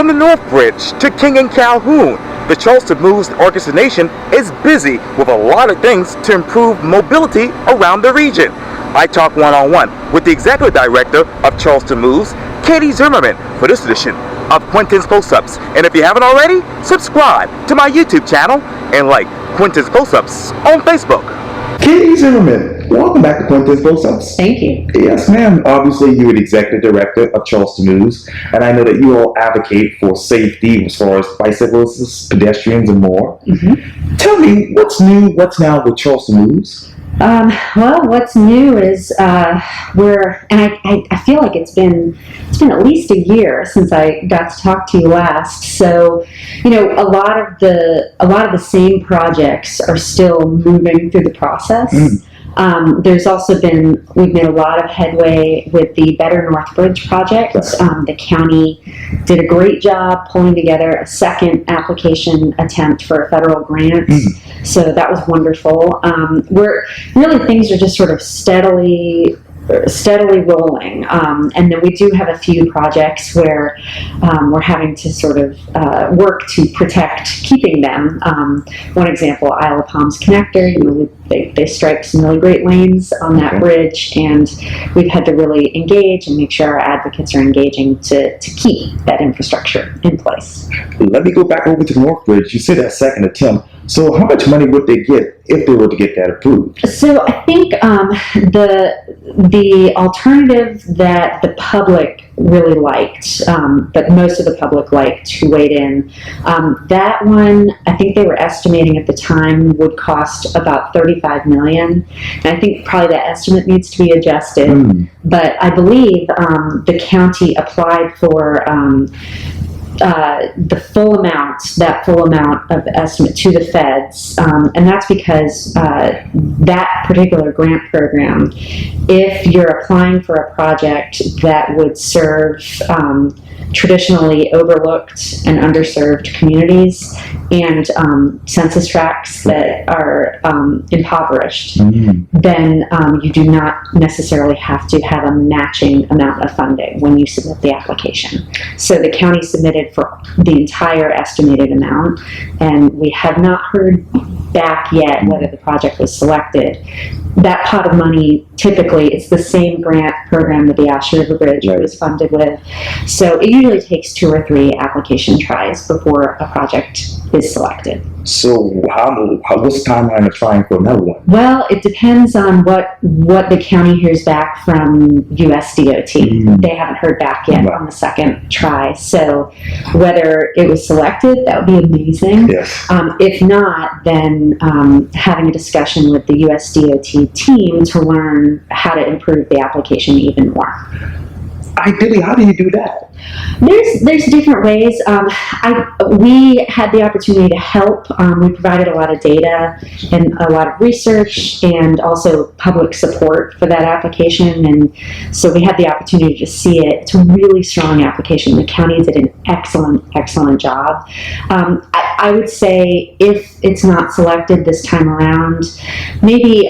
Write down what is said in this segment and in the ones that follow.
From the NorthBridge to King and Calhoun, the Charleston Moves organization is busy with a lot of things to improve mobility around the region. I talk one-on-one with the Executive Director of Charleston Moves, Katie Zimmerman, for this edition of Quintin's Close-Ups. And if you haven't already, subscribe to my YouTube channel and like Quintin's Close-Ups on Facebook. Katie Zimmerman, welcome back to Quintin's Close-Ups. Thank you. Yes, ma'am. Obviously, you're the Executive Director of Charleston Moves, and I know that you all advocate for safety as far as bicyclists, pedestrians, and more. Mm-hmm. Tell me, what's new, what's now with Charleston Moves? Well, what's new is I feel like it's been at least a year since I got to talk to you last. So, you know, a lot of the same projects are still moving through the process. There's also we've made a lot of headway with the Better NorthBridge project. The county did a great job pulling together a second application attempt for a federal grant. So that was wonderful. Things are just sort of steadily rolling. And then we do have a few projects where we're having to sort of work to protect keeping them. One example, Isle of Palms Connector, you know, they strike some really great lanes on that bridge, and we've had to really engage and make sure our advocates are engaging to keep that infrastructure in place. Let me go back over to NorthBridge. You said that second attempt. So how much money would they get if they were to get that approved? So I think the alternative that the public really liked, but most of the public liked who weighed in, that one, I think they were estimating at the time would cost about $35 million. And I think probably that estimate needs to be adjusted. But I believe the county applied for that full amount of estimate to the feds, and that's because that particular grant program, if you're applying for a project that would serve traditionally overlooked and underserved communities and census tracts that are impoverished, then you do not necessarily have to have a matching amount of funding when you submit the application. So the county submitted for the entire estimated amount, and we have not heard back yet whether the project was selected. That pot of money, typically, it's the same grant program that the Ashe River Bridge was funded with. So it usually takes 2 or 3 application tries before a project is selected. So what's the timeline of trying for another one? Well, it depends on what the county hears back from USDOT. They haven't heard back yet on the second try. So whether it was selected, that would be amazing. Yes. If not, then having a discussion with the USDOT team to learn how to improve the application even more. Ideally, how do you do that? There's different ways. We had the opportunity to help. We provided a lot of data and a lot of research and also public support for that application. And so we had the opportunity to see it. It's a really strong application. The county did an excellent job. I would say if it's not selected this time around, maybe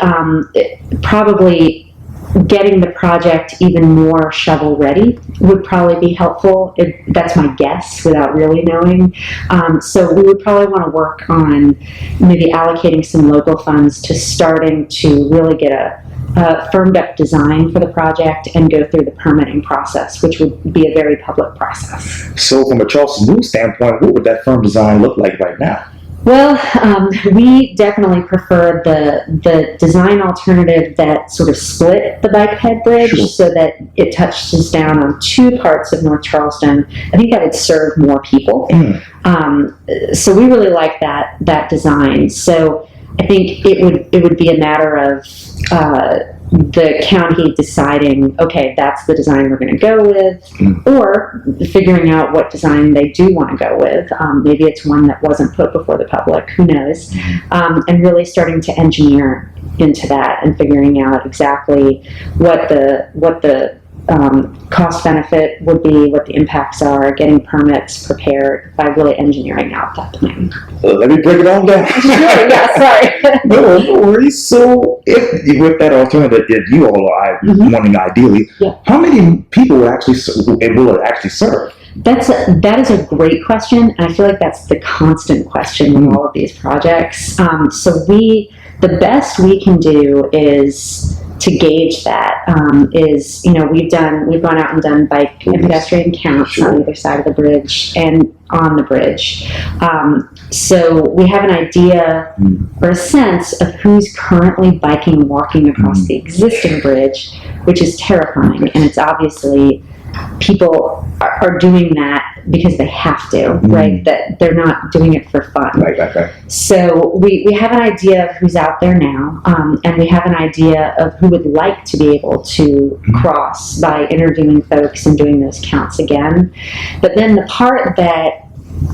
probably getting the project even more shovel ready would probably be helpful. That's my guess without really knowing. So we would probably want to work on maybe allocating some local funds to starting to really get a firmed up design for the project and go through the permitting process, which would be a very public process. So from a Charleston Moves standpoint, what would that firm design look like right now? Well, we definitely prefer the design alternative that sort of split the bikehead bridge so that it touches down on 2 parts of North Charleston. I think that would serve more people. So we really like that design. So I think it would be a matter of the county deciding, okay, that's the design we're going to go with, or figuring out what design they do want to go with. Maybe it's one that wasn't put before the public, who knows, and really starting to engineer into that and figuring out exactly what the cost benefit would be, what the impacts are, getting permits prepared by really engineering out that plan. Let me break it all down. Sure, yeah, sorry. No worries. So if with that alternative that you all are wanting ideally, how many people will it actually serve? That is a great question, and I feel like that's the constant question with all of these projects. So the best we can do is to gauge that. We've gone out and done bike and pedestrian counts on either side of the bridge and on the bridge. So we have an idea or a sense of who's currently biking and walking across the existing bridge, which is terrifying, and it's obviously people are doing that because they have to, right? That they're not doing it for fun. Right. So we have an idea of who's out there now, and we have an idea of who would like to be able to cross by interviewing folks and doing those counts again. But then the part that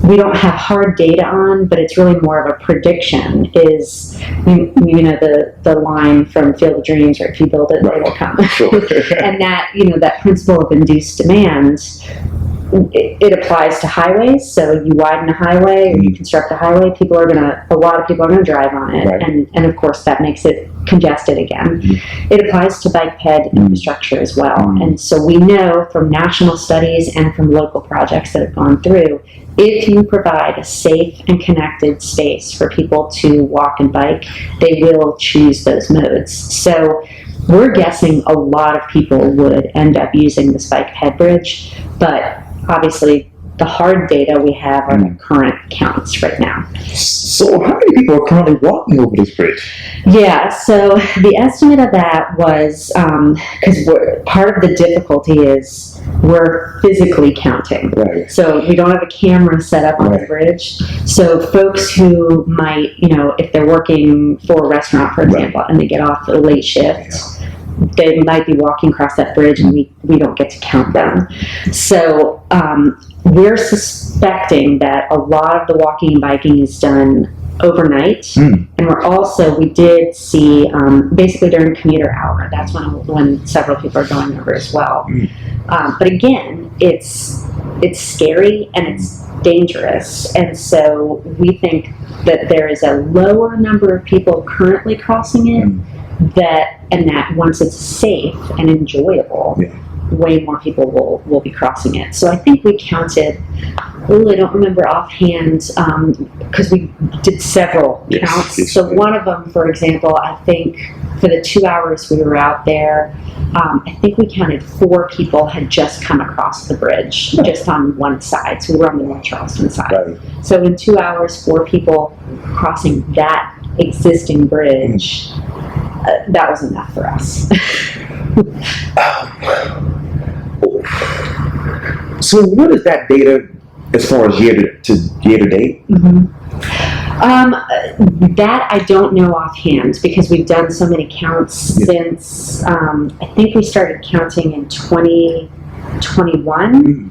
we don't have hard data on, but it's really more of a prediction, is the line from Field of Dreams, or if you build it, they will come. Sure. And that principle of induced demand, it applies to highways. So you widen a highway or you construct a highway, a lot of people are gonna drive on it, right. and of course that makes it congested again. It applies to bike ped infrastructure as well. And so we know from national studies and from local projects that have gone through, if you provide a safe and connected space for people to walk and bike, they will choose those modes. So we're guessing a lot of people would end up using this bike ped bridge, but obviously the hard data we have are the current counts right now. So how many people are currently walking over this bridge? Yeah, so the estimate of that was, because part of the difficulty is we're physically counting. Right. So we don't have a camera set up on the bridge. So folks who might, if they're working for a restaurant, for example, and they get off a late shift, they might be walking across that bridge and we don't get to count them. So we're suspecting that a lot of the walking and biking is done overnight, and we did see basically during commuter hour, that's when several people are going over as well. But again, it's scary and it's dangerous, and so we think that there is a lower number of people currently crossing it, that once it's safe and enjoyable, way more people will be crossing it. So I think we counted, I don't remember offhand, because we did several counts. So one of them, for example, I think for the 2 hours we were out there, I think we counted 4 people had just come across the bridge, just on one side. So we were on the North Charleston side. Right. So in 2 hours, 4 people crossing that existing bridge. That was enough for us. So what is that data as far as year to date? That I don't know offhand, because we've done so many counts since, I think we started counting in 2021.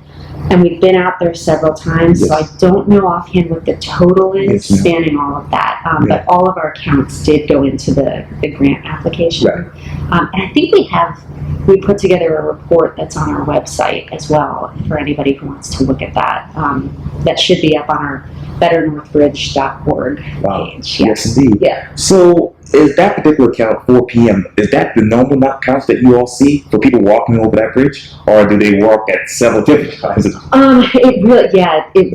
And we've been out there several times, so I don't know offhand what the total is spanning all of that. But all of our counts did go into the grant application. And I think we put together a report that's on our website as well for anybody who wants to look at that. That should be up on our betternorthbridge.org page. Yes, indeed. Yeah. So is that particular count, 4 p.m., is that the normal counts that you all see for people walking over that bridge? Or do they walk at several different times? It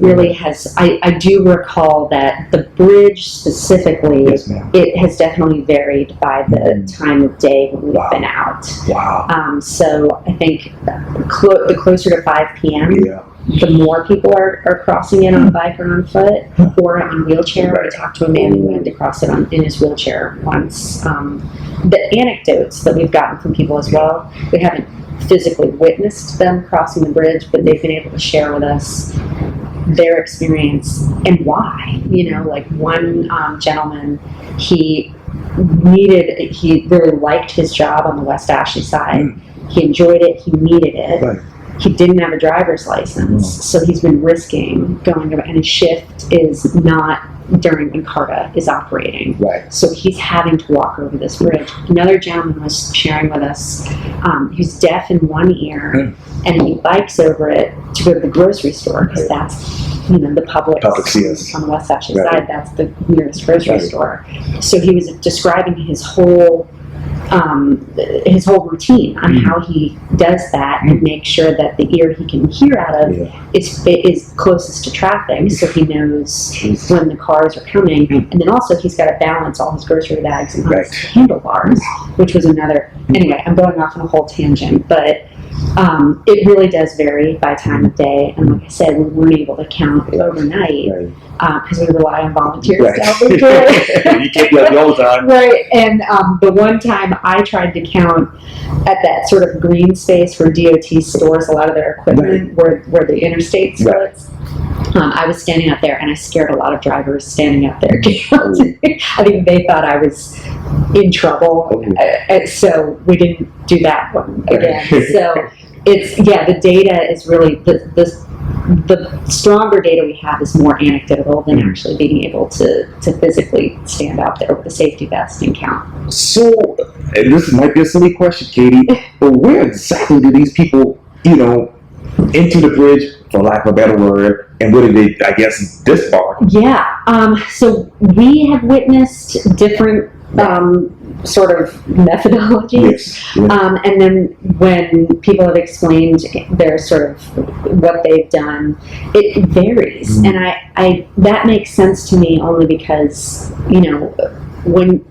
really has. I do recall that the bridge specifically, it has definitely varied by the time of day when we've been out. Wow. So I think the closer to 5 p.m., the more people are crossing it on bike or on foot or on wheelchair. I talked to a man who had to cross it in his wheelchair once. The anecdotes that we've gotten from people as well, we haven't physically witnessed them crossing the bridge, but they've been able to share with us their experience and why. Like one gentleman, he really liked his job on the West Ashley side. He enjoyed it. He needed it. He didn't have a driver's license, so he's been risking going over, and his shift is not during when CARTA is operating. So he's having to walk over this bridge. Another gentleman was sharing with us, he's deaf in one ear, and he bikes over it to go to the grocery store, because that's, the public on the West Ashley side, that's the nearest grocery store. So he was describing his whole his whole routine on how he does that and make sure that the ear he can hear out of is closest to traffic, so he knows when the cars are coming. And then also he's got to balance all his grocery bags and his handlebars, which was another. Anyway, I'm going off on a whole tangent, but it really does vary by time of day. And like I said, we weren't able to count overnight because we rely on volunteers to help us do it. You can't do that all the time. Right. And the one time I tried to count at that sort of green space where DOT stores a lot of their equipment, where the interstate splits. I was standing up there, and I scared a lot of drivers standing up there. I think they thought I was in trouble, so we didn't do that one again. So it's the data is really the stronger data we have is more anecdotal than actually being able to physically stand out there with a safety vest and count. So, and this might be a silly question, Katie, but where exactly do these people, enter the bridge, for lack of a better word, and what did they, I guess, disembark? Yeah, so we have witnessed different sort of methodologies, and then when people have explained their sort of what they've done, it varies, and I that makes sense to me only because when,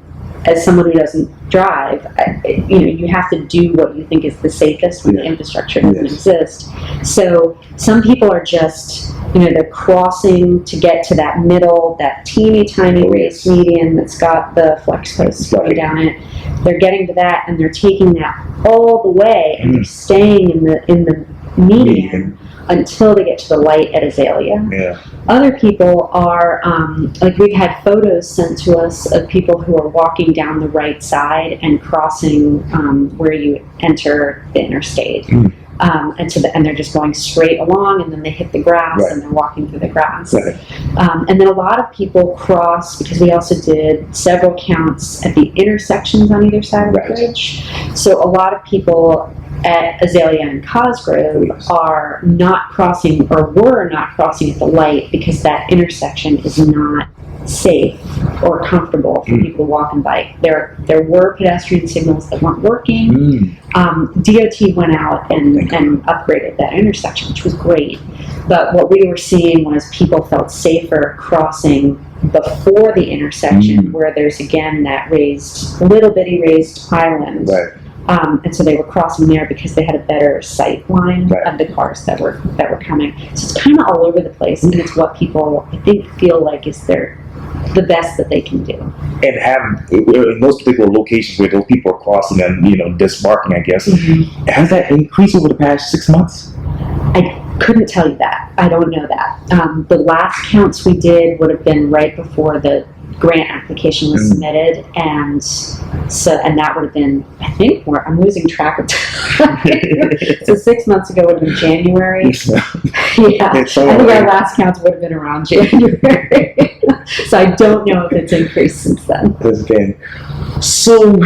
as someone who doesn't drive, you have to do what you think is the safest when the infrastructure doesn't exist. So some people are just, they're crossing to get to that middle, that teeny tiny raised median that's got the flex posts going down it. They're getting to that, and they're taking that all the way, and they're staying in the median until they get to the light at Azalea. Other people are, like we've had photos sent to us of people who are walking down the right side and crossing where you enter the interstate. And they're just going straight along, and then they hit the grass and they're walking through the grass. And then a lot of people cross, because we also did several counts at the intersections on either side of the bridge. So a lot of people at Azalea and Cosgrove are not crossing, or were not crossing at the light, because that intersection is not safe or comfortable for people to walk and bike. There were pedestrian signals that weren't working. DOT went out and upgraded that intersection, which was great. But what we were seeing was people felt safer crossing before the intersection, where there's again that little bitty raised island. And so they were crossing there because they had a better sight line of the cars that were coming. So it's kind of all over the place, and it's what people, I think, feel like is the best that they can do. And have in those particular locations where those people are crossing and disembarking, I guess, has that increased over the past 6 months? I couldn't tell you that. I don't know that. The last counts we did would have been right before the grant application was submitted, and that would have been, I think, I'm losing track of time. So 6 months ago would have been January. I think our last counts would have been around January. So I don't know if it's increased since then. So,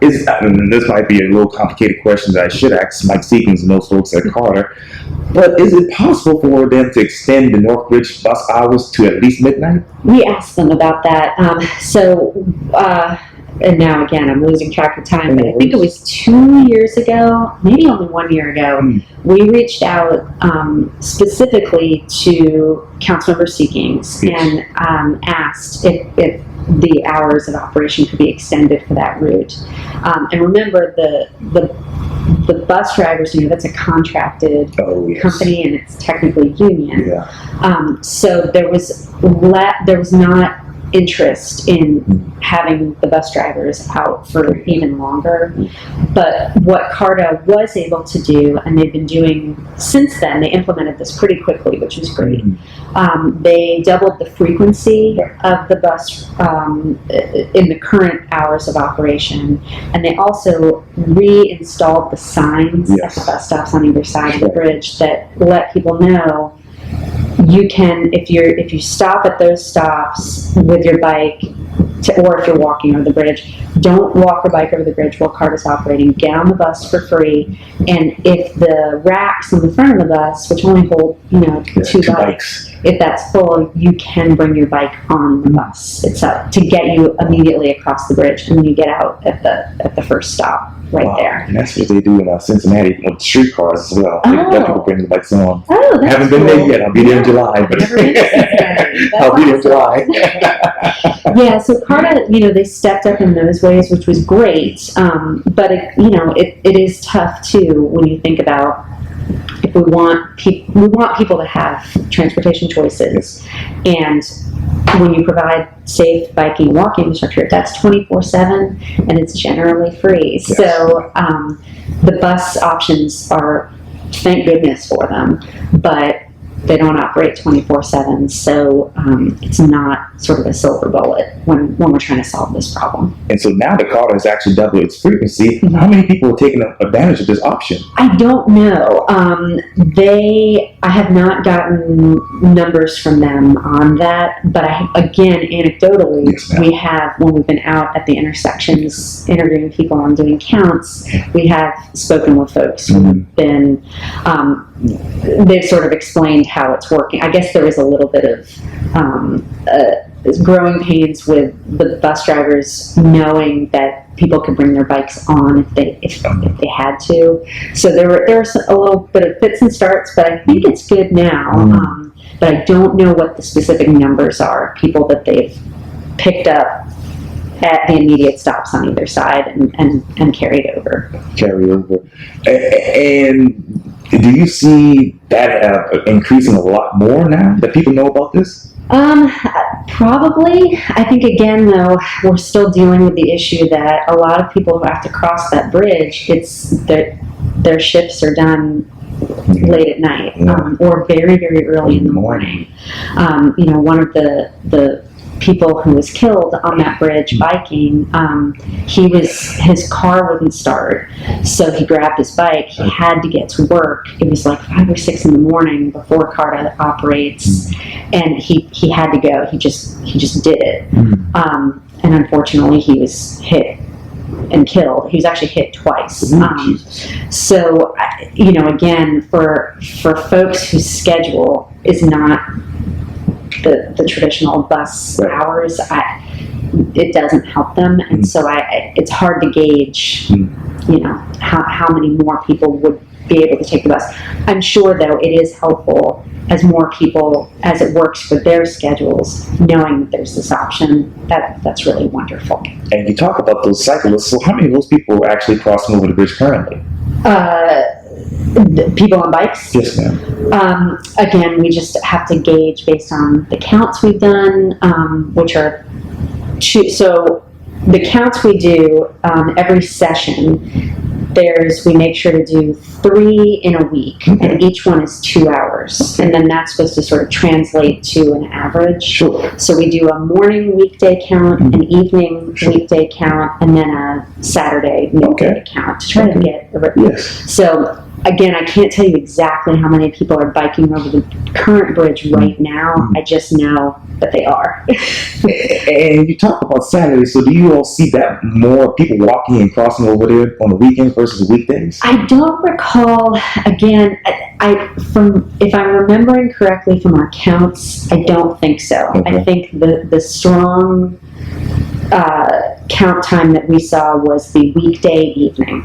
this might be a little complicated question that I should ask Mike Seekins and those folks at Carter, but is it possible for them to extend the NorthBridge bus hours to at least midnight? We asked them about that. And now again, I'm losing track of time, but I think it was 2 years ago, maybe only 1 year ago, we reached out specifically to Councilmember Seekins and asked if the hours of operation could be extended for that route. And remember, the bus drivers, that's a contracted company, and it's technically union. So there was not interest in having the bus drivers out for even longer. But what CARTA was able to do, and they've been doing since then, they implemented this pretty quickly, which was great. They doubled the frequency of the bus in the current hours of operation, and they also reinstalled the signs at the bus stops on either side of the bridge that let people know you can, if you stop at those stops with your bike, or if you're walking over the bridge, don't walk or bike over the bridge while CART is operating. Get on the bus for free, and if the racks in the front of the bus, which only hold, two bikes, if that's full, you can bring your bike on the bus itself to get you immediately across the bridge, and then you get out at the first stop there. And that's what they do in Cincinnati with streetcars as well. Oh. They let people bring the bikes on. Oh, that's Haven't been there yet. I'll be there in July. But Never been to Cincinnati. I'll be there in July. Yeah, so CART, they stepped up in those ways, which was great. But it is tough too when you think about, if we want people to have transportation choices, and when you provide safe biking and walking infrastructure, that's 24/7, and it's generally free. Yes. So the bus options are, thank goodness for them, but they don't operate 24/7, so it's not sort of a silver bullet when we're trying to solve this problem. And so now the CART has actually doubled its frequency. Mm-hmm. How many people are taking advantage of this option? I don't know. I have not gotten numbers from them on that, but again, anecdotally, we have, when we've been out at the intersections interviewing people and doing counts, we have spoken with folks who have been, they've sort of explained how it's working. I guess there was a little bit of growing pains with the bus drivers knowing that people could bring their bikes on if they had to. So there was a little bit of fits and starts, but I think it's good now. But I don't know what the specific numbers are, people that they've picked up at the immediate stops on either side and carried over. And do you see that increasing a lot more now that people know about this? Probably. I think, again, though, we're still dealing with the issue that a lot of people who have to cross that bridge, it's that their shifts are done late at night, or very, very early in the morning. One of the people who was killed on that bridge biking, his car wouldn't start, so he grabbed his bike. He had to get to work. It was like 5 or 6 in the morning before CART operates, and he had to go. He just did it, and unfortunately he was hit and killed. He was actually hit twice. So again, for folks whose schedule is not the traditional bus hours, it doesn't help them, and so it's hard to gauge, how many more people would be able to take the bus. I'm sure, though, it is helpful as more people, as it works for their schedules, knowing that there's this option. That's really wonderful. And you talk about those cyclists. So how many of those people are actually crossing over the bridge currently? People on bikes? Yes, ma'am. Again, we just have to gauge based on the counts we've done, which are so the counts we do every session. We make sure to do 3 in a week, and each one is 2 hours, and then that's supposed to sort of translate to an average. Sure. So we do a morning weekday count, an evening weekday count, and then a Saturday midday count to try to get over. Yes. So again, I can't tell you exactly how many people are biking over the current bridge right now. I just know that they are. And you talk about Saturday, so do you all see that more people walking and crossing over there on the weekends versus weekdays? I don't recall. Again, if I'm remembering correctly from our counts, I don't think so. I think the strong count time that we saw was the weekday evening.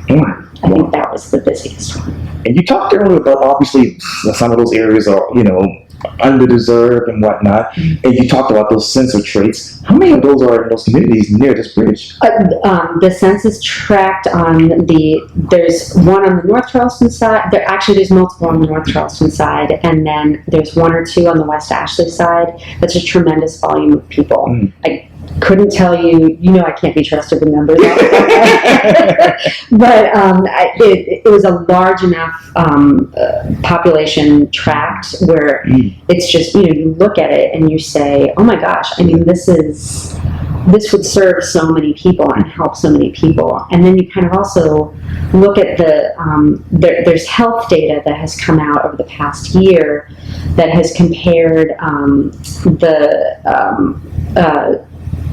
I think that was the busiest one. And you talked earlier about, obviously, some of those areas are, under-deserved and whatnot. And you talked about those sensor traits. How many of those are in those communities near this bridge? The census tract there's one on the North Charleston side. There's multiple on the North Charleston side, and then there's 1 or 2 on the West Ashley side. That's a tremendous volume of people. I couldn't tell you, I can't be trusted with numbers. But it was a large enough population tract where it's just, you look at it and you say, oh my gosh, this would serve so many people and help so many people. And then you kind of also look at there's health data that has come out over the past year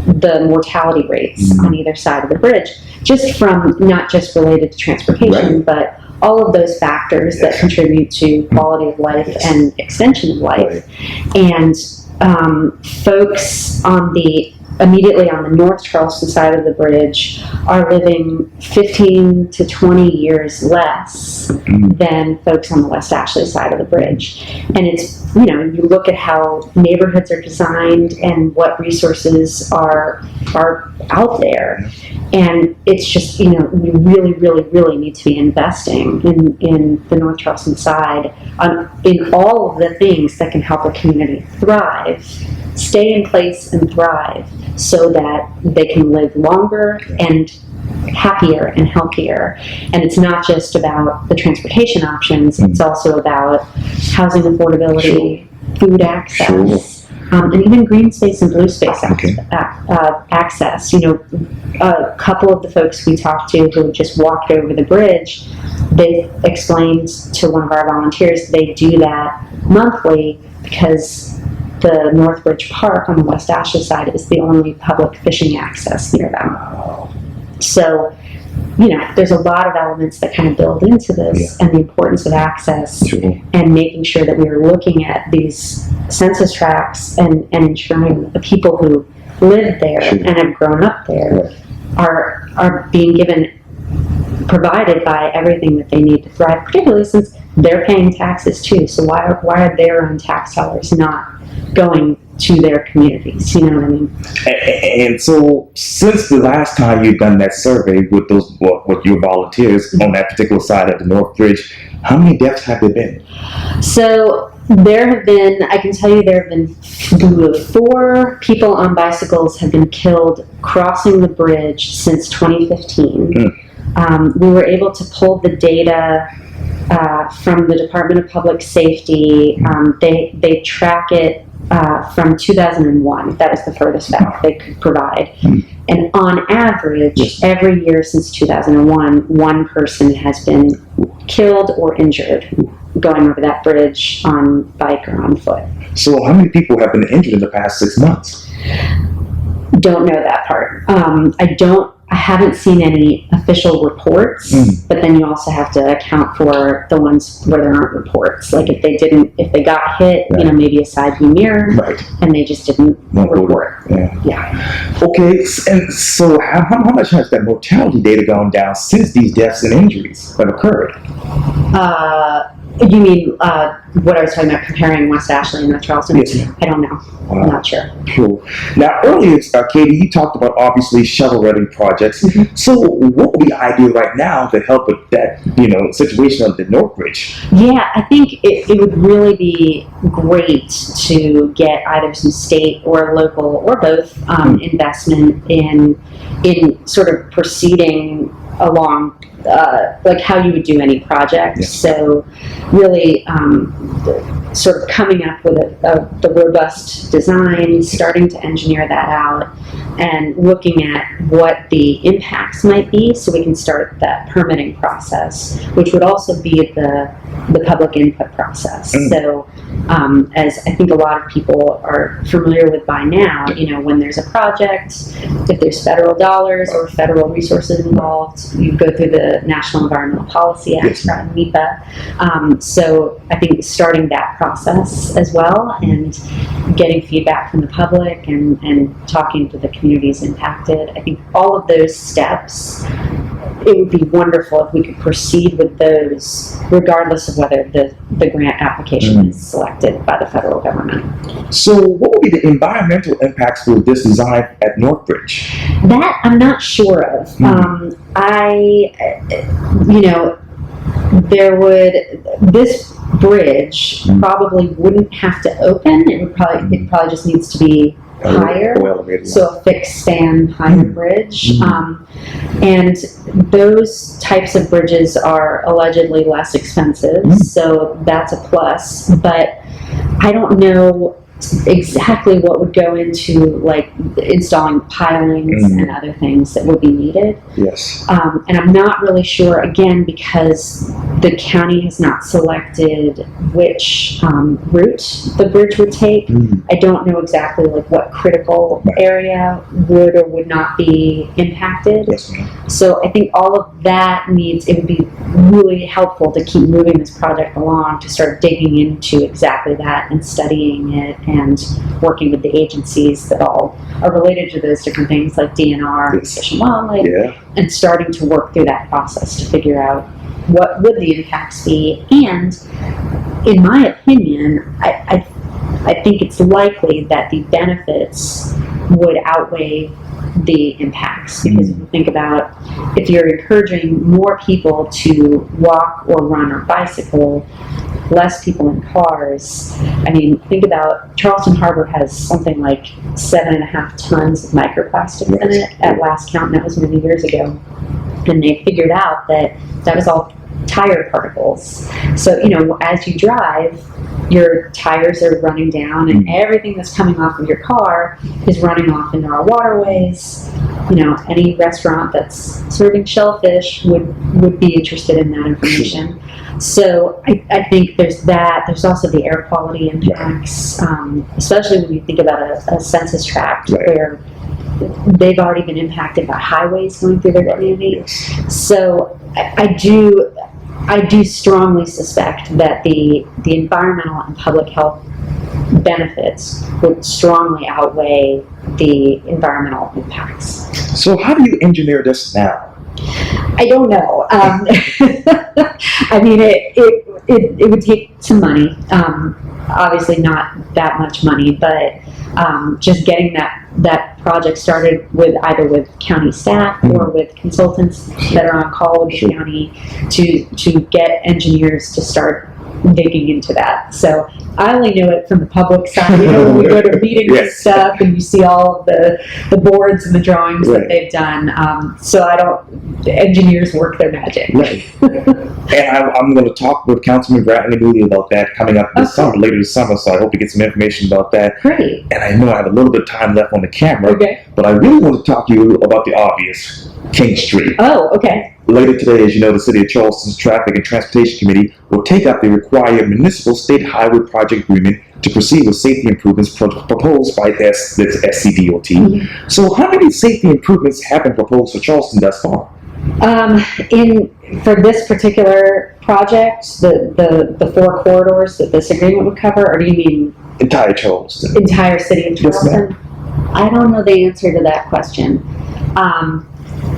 the mortality rates on either side of the bridge, just from not just related to transportation, but all of those factors that contribute to quality of life and extension of life. And folks immediately on the North Charleston side of the bridge are living 15 to 20 years less than folks on the West Ashley side of the bridge. And it's, you look at how neighborhoods are designed and what resources are out there. And it's just, we really, really, really need to be investing in the North Charleston side in all of the things that can help a community thrive, stay in place and thrive, so that they can live longer and happier and healthier. And it's not just about the transportation options, it's also about housing affordability, food access, and even green space and blue space access. A couple of the folks we talked to who just walked over the bridge, they explained to one of our volunteers they do that monthly because the NorthBridge Park on the West Ashley side is the only public fishing access near them. So, there's a lot of elements that kind of build into this, and the importance of access and making sure that we are looking at these census tracts and ensuring that the people who live there and have grown up there are being provided by everything that they need to thrive, particularly since they're paying taxes too. So why are their own tax dollars not going to their communities? You know what I mean? And so, since the last time you've done that survey with your volunteers on that particular side of the North Bridge, how many deaths have there been? So I can tell you there have been 4 people on bicycles have been killed crossing the bridge since 2015. We were able to pull the data from the Department of Public Safety. They track it from 2001. That was the furthest back they could provide. And on average, every year since 2001, one person has been killed or injured going over that bridge on bike or on foot. So how many people have been injured in the past 6 months? Don't know that part. I haven't seen any official reports, but then you also have to account for the ones where there aren't reports. Like if they got hit, maybe a side view mirror, and they just didn't report. Okay, and so how much has that mortality data gone down since these deaths and injuries have occurred? You mean what I was talking about, comparing West Ashley and North Charleston? Yes, ma'am. I don't know. I'm not sure. Cool. Now, earlier, Katie, you talked about obviously shovel-ready projects. So, what would be ideal right now to help with that, situation of the North Bridge? Yeah, I think it would really be great to get either some state or local or both investment in sort of proceeding along like how you would do any project. So really sort of coming up with the robust design, starting to engineer that out, and looking at what the impacts might be so we can start that permitting process, which would also be the public input process. So as I think a lot of people are familiar with by now, when there's a project, if there's federal dollars or federal resources involved, you go through the National Environmental Policy Act, NEPA. So I think starting that process as well and getting feedback from the public and talking to the communities impacted, I think all of those steps, it would be wonderful if we could proceed with those regardless of whether the grant application is selected by the federal government. So what would be the environmental impacts for this design at NorthBridge? That I'm not sure of. This bridge probably wouldn't have to open. It probably just needs to be higher, so a fixed span higher bridge. And those types of bridges are allegedly less expensive, so that's a plus. But I don't know exactly what would go into like installing pilings and other things that would be needed. Yes. And I'm not really sure, again, because the county has not selected which route the bridge would take. I don't know exactly like what critical area would or would not be impacted. Yes, ma'am. So I think all of that it would be really helpful to keep moving this project along, to start digging into exactly that and studying it and working with the agencies that all are related to those different things like DNR, Fish and Wildlife, and starting to work through that process to figure out what would the impacts be. And in my opinion, I think it's likely that the benefits would outweigh the impacts, because if you think about, if you're encouraging more people to walk or run or bicycle, less people in cars. I mean, think about Charleston Harbor has something like 7.5 tons of microplastics in it at last count, and that was many years ago. And they figured out that was all tire particles. So, as you drive, your tires are running down, and everything that's coming off of your car is running off into our waterways. Any restaurant that's serving shellfish would be interested in that information. So I think there's that. There's also the air quality impacts, especially when you think about a census tract where they've already been impacted by highways going through their community. So I do strongly suspect that the environmental and public health benefits would strongly outweigh the environmental impacts. So how do you engineer this now? I don't know. I mean, it would take some money. Obviously not that much money, but just getting that project started with either with county staff or with consultants that are on call with the county to get engineers to start digging into that. So I only know it from the public side. When we go to meetings and stuff, and you see all of the boards and the drawings that they've done. So engineers work their magic. And I'm going to talk with Councilman Bradley about that coming up this summer, later this summer. So I hope to get some information about that. Great. And I know I have a little bit of time left on the camera, but I really want to talk to you about the obvious, King Street. Oh, okay. Later today, as you know, the City of Charleston's Traffic and Transportation Committee will take up the required municipal state highway project agreement to proceed with safety improvements proposed by this SCDOT. So how many safety improvements have been proposed for Charleston thus far? For this particular project, the 4 corridors that this agreement would cover, or do you mean entire Charleston? Entire city of Charleston? I don't know the answer to that question.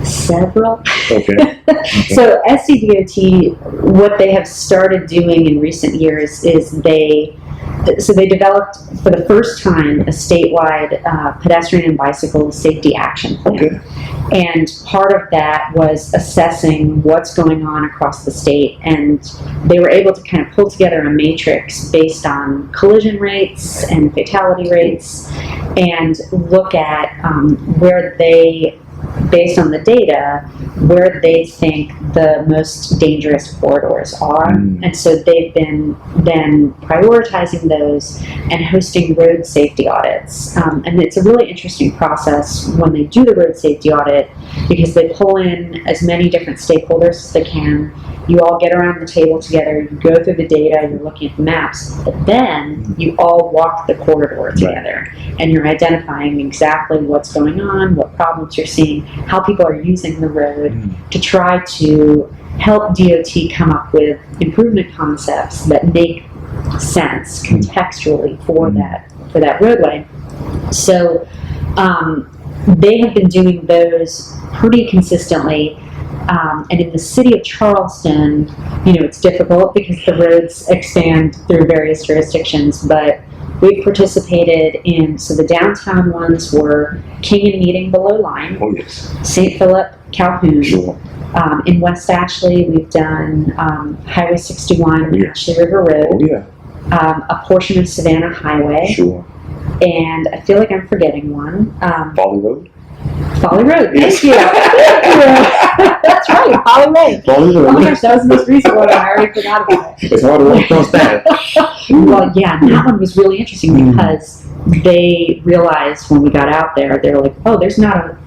Several. Okay. So SCDOT, what they have started doing in recent years is they developed for the first time a statewide pedestrian and bicycle safety action plan. And part of that was assessing what's going on across the state, and they were able to kind of pull together a matrix based on collision rates and fatality rates and look at where they, based on the data, where they think the most dangerous corridors are. And so they've been then prioritizing those and hosting road safety audits. And it's a really interesting process when they do the road safety audit, because they pull in as many different stakeholders as they can. You all get around the table together, you go through the data, you're looking at the maps, but then you all walk the corridor together, and you're identifying exactly what's going on, what problems you're seeing, how people are using the road, to try to help DOT come up with improvement concepts that make sense contextually for that roadway. So they have been doing those pretty consistently. And in the city of Charleston, it's difficult because the roads expand through various jurisdictions, but we've participated in, so the downtown ones were King and Meeting below Line, St. Philip, Calhoun. In West Ashley, we've done Highway 61, Ashley River Road, a portion of Savannah Highway, and I feel like I'm forgetting one. Folly Road? Folly Road, thank you. That's right, Holly Ray. Follow Oh my the gosh, that was the most recent one. I already forgot about it. It's hard to walk across that. Well, yeah, and that one was really interesting because they realized when we got out there, they were like, oh, there's not a,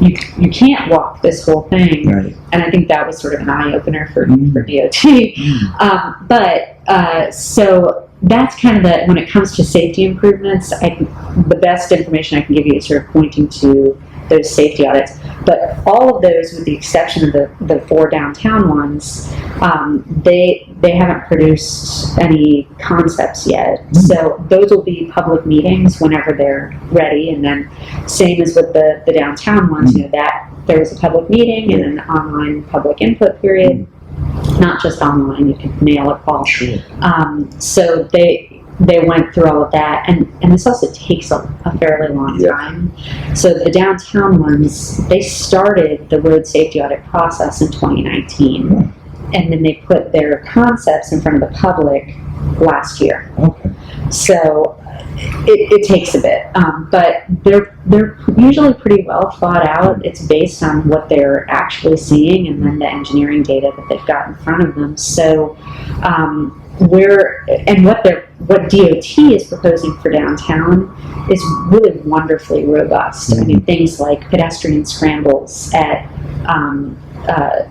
you can't walk this whole thing. Right. And I think that was sort of an eye-opener for DOT. So that's kind of when it comes to safety improvements, the best information I can give you is sort of pointing to those safety audits. But all of those, with the exception of the 4 downtown ones, they haven't produced any concepts yet. So those will be public meetings whenever they're ready. And then same as with the downtown ones, that there was a public meeting and an online public input period. Not just online, you can mail or call. Sure. So they went through all of that, and this also takes a fairly long time. So the downtown ones, they started the road safety audit process in 2019, and then they put their concepts in front of the public last year. Okay. So it takes a bit, but they're usually pretty well thought out. It's based on what they're actually seeing and then the engineering data that they've got in front of them. So what DOT is proposing for downtown is really wonderfully robust. I mean, things like pedestrian scrambles at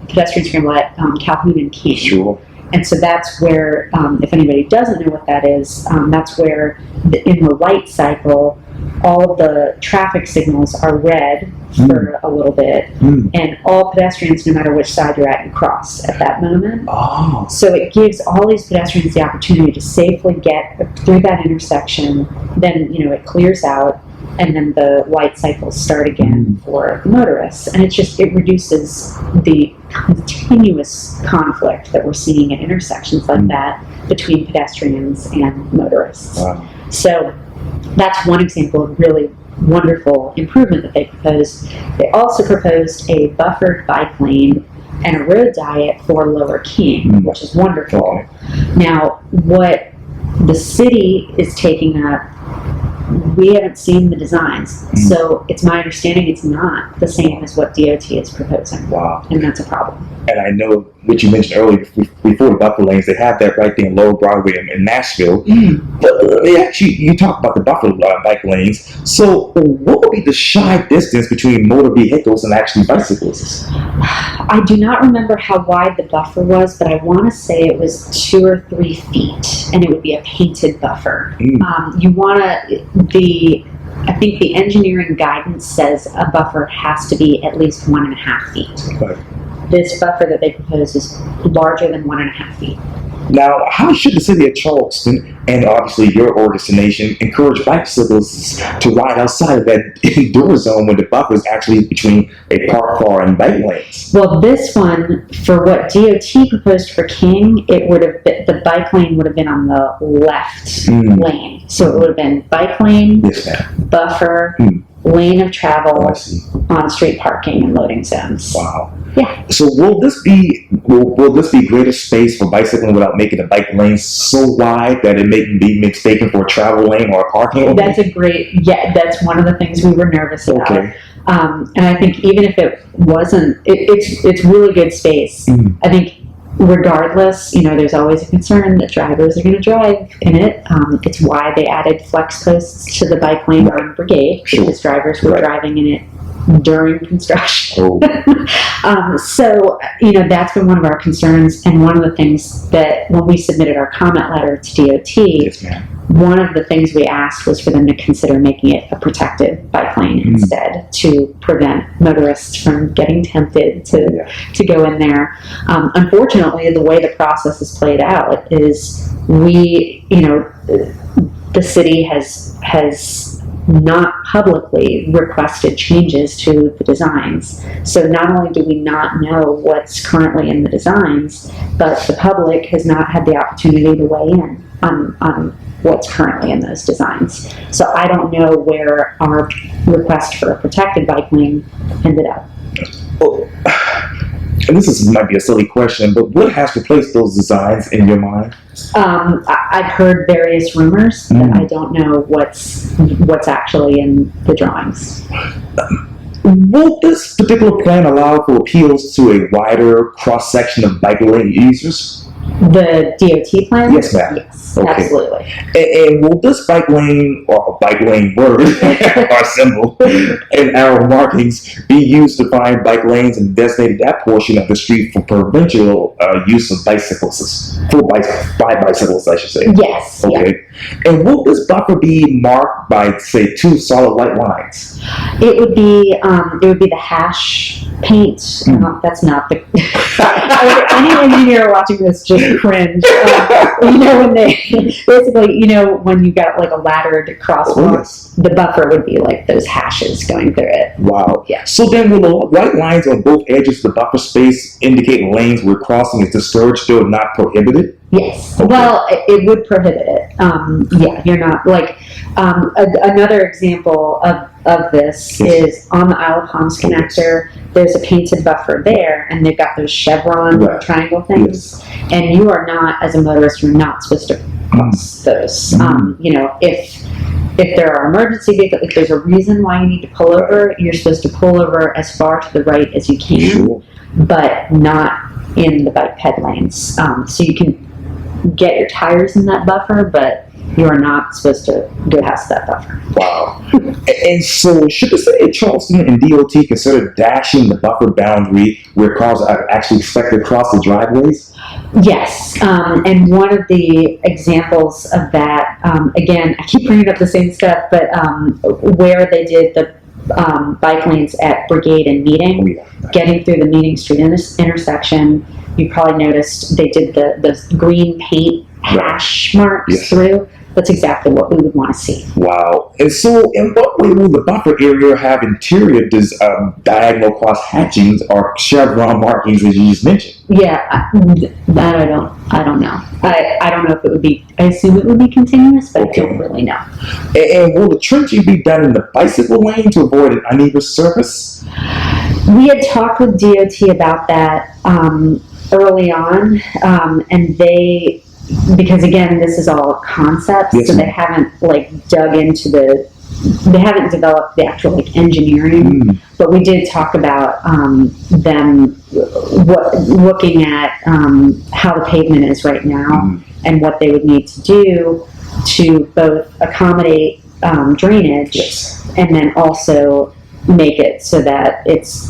Calhoun and King. Sure. And so that's where, if anybody doesn't know what that is, that's where in the light cycle, all of the traffic signals are red for a little bit, and all pedestrians, no matter which side you're at, you cross at that moment. Oh. So it gives all these pedestrians the opportunity to safely get through that intersection. Then, it clears out, and then the light cycles start again for the motorists. And it reduces the continuous conflict that we're seeing at intersections like that between pedestrians and motorists. Wow. So that's one example of really wonderful improvement that they proposed. They also proposed a buffered bike lane and a road diet for Lower King, which is wonderful. Okay. Now, what the city is taking up, we haven't seen the designs, so it's my understanding it's not the same as what DOT is proposing. Wow. And that's a problem. And I know what you mentioned earlier before the buffer lanes, they have that right there in Lower Broadway in Nashville. But you talk about the buffer bike lanes. So what would be the shy distance between motor vehicles and actually bicyclists? I do not remember how wide the buffer was, but I want to say it was 2 or 3 feet, and it would be a painted buffer. I think the engineering guidance says a buffer has to be at least 1.5 feet. Okay. This buffer that they propose is larger than 1.5 feet. Now, how should the city of Charleston, and obviously your organization, encourage bicyclists to ride outside of that indoor zone when the buffer is actually between a parked car and bike lanes? Well, this one, for what DOT proposed for King, it would have been, the bike lane would have been on the left lane. So it would have been bike lane, Yes, ma'am. buffer, lane of travel, Oh, I see. on-street parking, and loading zones. Wow. Yeah. So will this be greater space for bicycling without making the bike lane so wide that it may be mistaken for a travel lane or a parking lane? That's one of the things we were nervous about. Okay. And I think even if it wasn't, it's really good space. I think regardless, there's always a concern that drivers are going to drive in it. It's why they added flex posts to the bike lane on Brigade, because drivers were driving in it during construction. So, that's been one of our concerns, and one of the things that when we submitted our comment letter to DOT, Yes, ma'am. one of the things we asked was for them to consider making it a protected bike lane instead, to prevent motorists from getting tempted to go in there. Unfortunately, the way the process is played out is the city has not publicly requested changes to the designs. So not only do we not know what's currently in the designs, but the public has not had the opportunity to weigh in on what's currently in those designs. So I don't know where our request for a protected bike lane ended up. Well, and might be a silly question, but what has replaced those designs in your mind? I've heard various rumors, but I don't know what's actually in the drawings. Will this particular plan allow for appeals to a wider cross-section of bike lane users? The DOT plan? Yes, ma'am. Yes, Okay. absolutely. And will this bike lane, or bike lane word, or symbol, and arrow markings be used to find bike lanes and designate that portion of the street for provincial use of bicyclists? By bicyclists, I should say. Yes. Okay. Yeah. And will this buffer be marked by, say, 2 solid white lines? It would be the hash paint. That's not the. Any engineer watching this just cringe. When they basically, when you got like a laddered crosswalk, yes. The buffer would be like those hashes going through it. Wow. Yeah. So then, will the white lines on both edges of the buffer space indicate lanes where crossing is discouraged or not prohibited? Yes. Okay. Well, it would prohibit it. Yeah, you're not like another example of this is on the Isle of Palms connector. There's a painted buffer there, and they've got those chevron triangle things. Yes. And you are not, as a motorist, you're not supposed to cross those. If there are emergency vehicles, if there's a reason why you need to pull over, you're supposed to pull over as far to the right as you can, but not in the bike ped lanes. So you can get your tires in that buffer, but you are not supposed to go past that buffer. Wow. And so, should the city of Charleston and DOT consider dashing the buffer boundary where cars are actually expected to cross the driveways? Yes. And one of the examples of that, again, I keep bringing up the same stuff, but where they did the bike lanes at Brigade and Meeting, getting through the Meeting Street intersection, you probably noticed they did the green paint hash marks through. That's exactly what we would want to see. Wow. And so, in what way will the buffer area have interior diagonal cross hatchings or chevron markings, as you just mentioned? Yeah, that I don't know. I don't know if it would be. I assume it would be continuous, but I don't really know. And will the trenching be done in the bicycle lane to avoid an uneven surface? We had talked with DOT about that early on, and they. Because again, this is all concepts, so they haven't dug into they haven't developed the actual engineering. But we did talk about them looking at how the pavement is right now and what they would need to do to both accommodate drainage and then also make it so that it's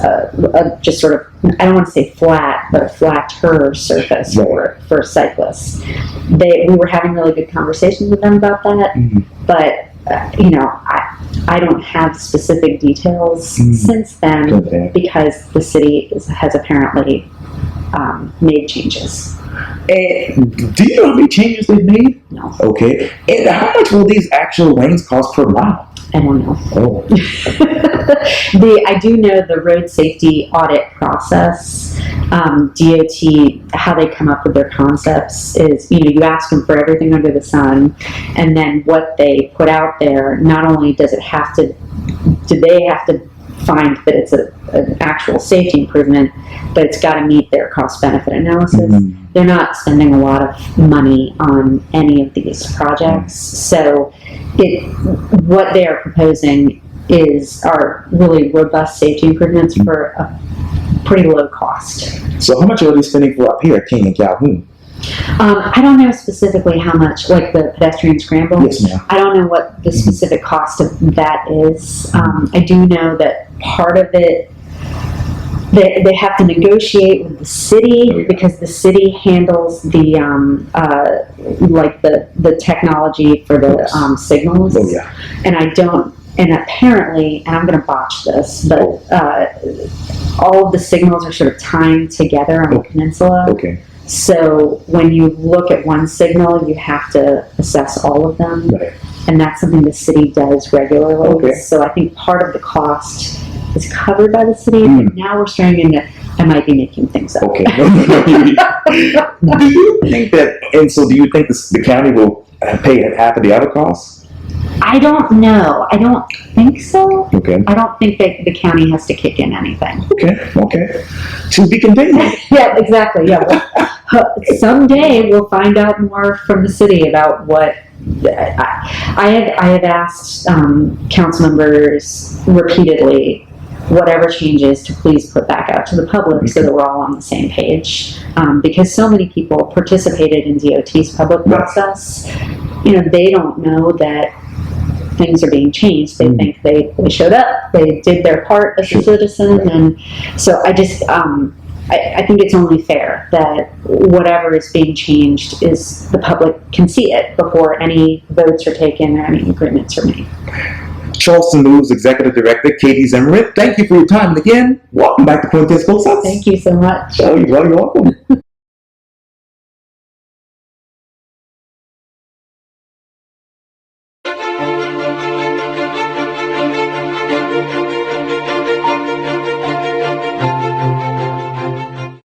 just sort of, I don't want to say flat, but a flatter surface for cyclists. We were having really good conversations with them about that, but I don't have specific details since then because the city has apparently made changes. And do you know how many changes they've made? No. Okay. And how much will these actual lanes cost per mile? I don't know. Oh. I do know the road safety audit process. DOT, how they come up with their concepts is, you ask them for everything under the sun, and then what they put out there, not only do they have to find that it's an actual safety improvement, but it's got to meet their cost-benefit analysis. They're not spending a lot of money on any of these projects. So what they are proposing are really robust safety improvements for a pretty low cost. So how much are they spending for up here at King and Calhoun? I don't know specifically how much, like the pedestrian scramble. Yes, ma'am. I don't know what the specific cost of that is. I do know that part of it, they have to negotiate with the city because the city handles the the technology for the signals. Oh yeah. And apparently, and I'm going to botch this, but all of the signals are sort of timed together on the peninsula. Okay. So when you look at one signal, you have to assess all of them. Right. And that's something the city does regularly. Okay. So I think part of the cost is covered by the city, but now we're starting to, I might be making things up. Okay. Do you think the county will pay half of the other costs? I don't know. I don't think so. Okay. I don't think that the county has to kick in anything. Okay. To be continued. Yeah, exactly. Yeah. Well, someday we'll find out more from the city about what. I have asked council members repeatedly whatever changes to please put back out to the public so that we're all on the same page. Because so many people participated in DOT's public process, they don't know that things are being changed. They think they showed up, they did their part as a citizen, and so I just, I think it's only fair that whatever is being changed is the public can see it before any votes are taken or any agreements are made. Charleston Moves Executive Director Katie Zimmerman, thank you for your time. And again, welcome back to Quintin School South. Thank you so much. Oh, you're welcome.